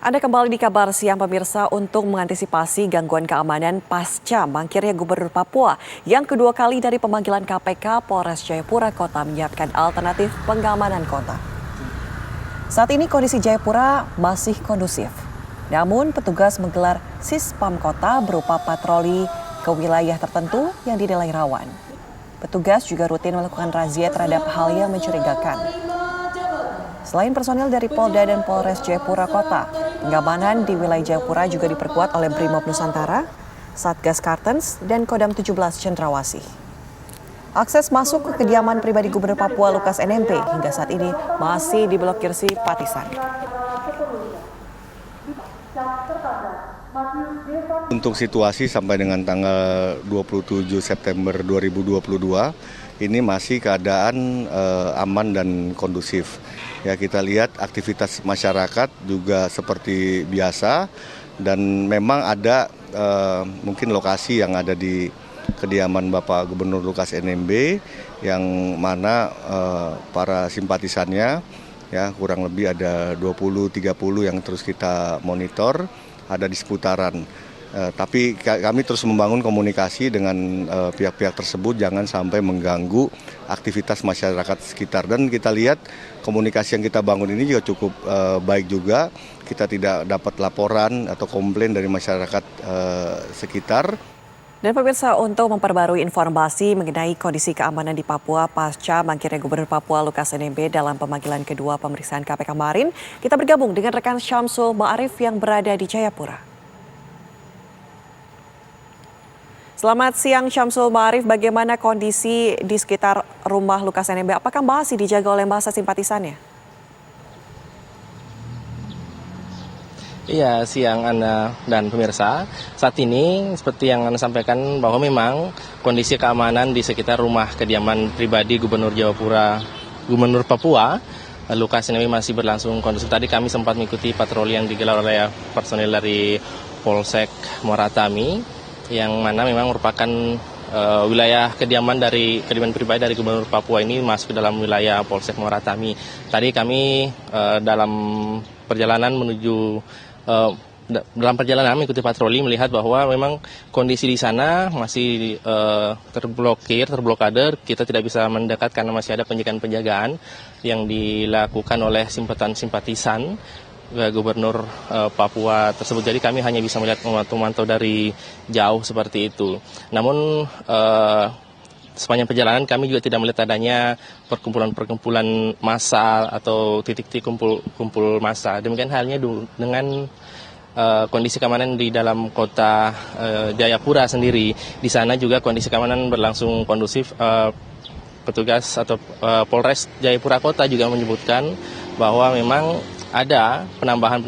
Anda kembali di Kabar Siang pemirsa untuk mengantisipasi gangguan keamanan pasca mangkirnya Gubernur Papua. Yang kedua kali dari pemanggilan KPK, Polres Jayapura Kota menyiapkan alternatif pengamanan kota. Saat ini kondisi Jayapura masih kondusif. Namun petugas menggelar Sispam Kota berupa patroli ke wilayah tertentu yang dinilai rawan. Petugas juga rutin melakukan razia terhadap hal yang mencurigakan. Selain personil dari Polda dan Polres Jayapura Kota, pengamanan di wilayah Jayapura juga diperkuat oleh Brimob Nusantara, Satgas Kartens, dan Kodam 17 Cendrawasih. Akses masuk ke kediaman pribadi Gubernur Papua Lukas NMB hingga saat ini masih diblokir simpatisan. Untuk situasi sampai dengan tanggal 27 September 2022, ini masih keadaan aman dan kondusif. Ya, kita lihat aktivitas masyarakat juga seperti biasa dan memang ada mungkin lokasi yang ada di kediaman Bapak Gubernur Lukas NMB yang mana para simpatisannya ya kurang lebih ada 20-30 yang terus kita monitor ada di seputaran. Tapi kami terus membangun komunikasi dengan pihak-pihak tersebut jangan sampai mengganggu aktivitas masyarakat sekitar. Dan kita lihat komunikasi yang kita bangun ini juga cukup baik juga. Kita tidak dapat laporan atau komplain dari masyarakat sekitar. Dan pemirsa, untuk memperbarui informasi mengenai kondisi keamanan di Papua pasca mangkirnya Gubernur Papua Lukas NMB dalam pemanggilan kedua pemeriksaan KPK kemarin, kita bergabung dengan rekan Syamsul Ma'arif yang berada di Jayapura. Selamat siang Syamsul Ma'arif, bagaimana kondisi di sekitar rumah Lukas NMB? Apakah masih dijaga oleh massa simpatisannya? Iya, siang Anda dan pemirsa. Saat ini seperti yang Anda sampaikan bahwa memang kondisi keamanan di sekitar rumah kediaman pribadi Gubernur Papua Lukas NMB masih berlangsung kondusif. Tadi kami sempat mengikuti patroli yang digelar oleh personil dari Polsek Muara Tami yang mana memang merupakan wilayah kediaman pribadi dari Gubernur Papua ini masuk ke dalam wilayah Polsek Muara Tami. Tadi kami dalam perjalanan mengikuti patroli melihat bahwa memang kondisi di sana masih terblokade. Kita tidak bisa mendekat karena masih ada penjagaan yang dilakukan oleh simpatisan Gubernur Papua tersebut. Jadi kami hanya bisa melihat memantau dari jauh seperti itu. Namun sepanjang perjalanan kami juga tidak melihat adanya perkumpulan massa atau titik-titik kumpul massa. Demikian halnya dengan kondisi keamanan di dalam kota Jayapura sendiri. Di sana juga kondisi keamanan berlangsung kondusif. Petugas atau Polres Jayapura Kota juga menyebutkan bahwa memang ada penambahan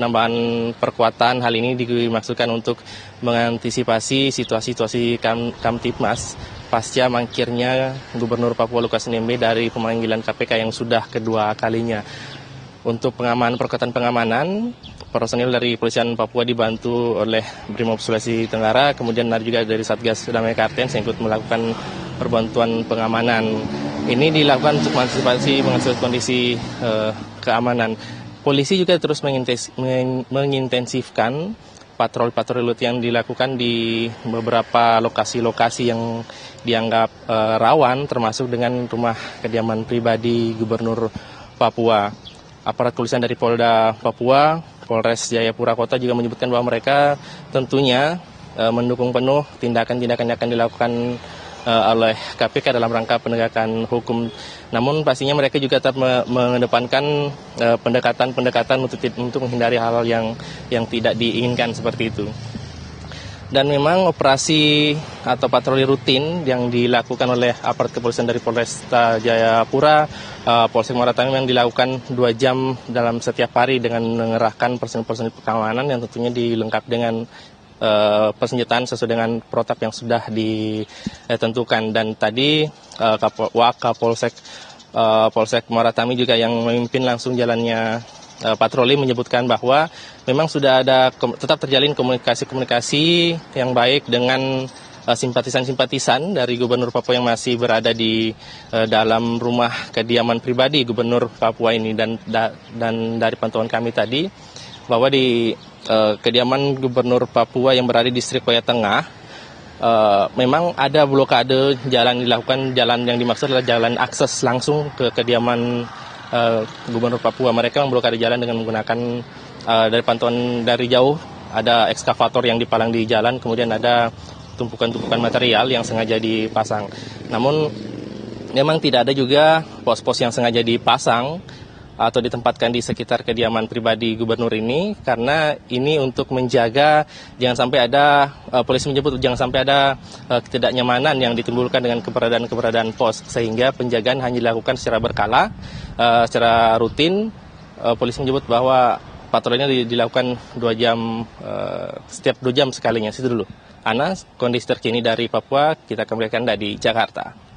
perkuatan. Hal ini dimaksudkan untuk mengantisipasi situasi Kamtipmas pasca mangkirnya Gubernur Papua Lukas NMB dari pemanggilan KPK yang sudah kedua kalinya. Untuk perkuatan pengamanan, personil dari Kepolisian Papua dibantu oleh Brimob Sulawesi Tenggara, kemudian ada juga dari Satgas Damai Kartens yang ikut melakukan perbantuan pengamanan. Ini dilakukan untuk mengantisipasi kondisi keamanan. Polisi juga terus mengintensifkan patroli yang dilakukan di beberapa lokasi-lokasi yang dianggap rawan, termasuk dengan rumah kediaman pribadi Gubernur Papua. Aparat kepolisian dari Polda Papua, Polres Jayapura Kota juga menyebutkan bahwa mereka tentunya mendukung penuh tindakan-tindakan yang akan dilakukan oleh KPK dalam rangka penegakan hukum. Namun pastinya mereka juga tetap mengedepankan pendekatan untuk menghindari hal-hal yang tidak diinginkan seperti itu. Dan memang operasi atau patroli rutin yang dilakukan oleh aparat kepolisian dari Polresta Jayapura, Polsek Muara Tami yang dilakukan 2 jam dalam setiap hari dengan mengerahkan personil-personil pengamanan yang tentunya dilengkapi dengan persenjataan sesuai dengan protap yang sudah ditentukan. Dan tadi Wakapolsek Muara Tami juga yang memimpin langsung jalannya patroli menyebutkan bahwa memang sudah tetap terjalin komunikasi yang baik dengan simpatisan-simpatisan dari Gubernur Papua yang masih berada di dalam rumah kediaman pribadi Gubernur Papua ini. Dan dari pantauan kami tadi bahwa di kediaman Gubernur Papua yang berada di Distrik Koya Tengah, memang ada blokade jalan dilakukan. Jalan yang dimaksud adalah jalan akses langsung ke kediaman Gubernur Papua. Mereka memblokade jalan dengan menggunakan dari pantauan dari jauh ada ekskavator yang dipalang di jalan, kemudian ada tumpukan-tumpukan material yang sengaja dipasang. Namun memang tidak ada juga pos-pos yang sengaja dipasang atau ditempatkan di sekitar kediaman pribadi gubernur ini, karena ini untuk menjaga jangan sampai ada, polisi menyebut jangan sampai ada ketidaknyamanan yang ditimbulkan dengan keberadaan pos, sehingga penjagaan hanya dilakukan secara berkala, secara rutin. Polisi menyebut bahwa patrolinya dilakukan 2 jam, setiap 2 jam sekalinya. Situ dulu. Ana, kondisi terkini dari Papua kita kembalikan dari Jakarta.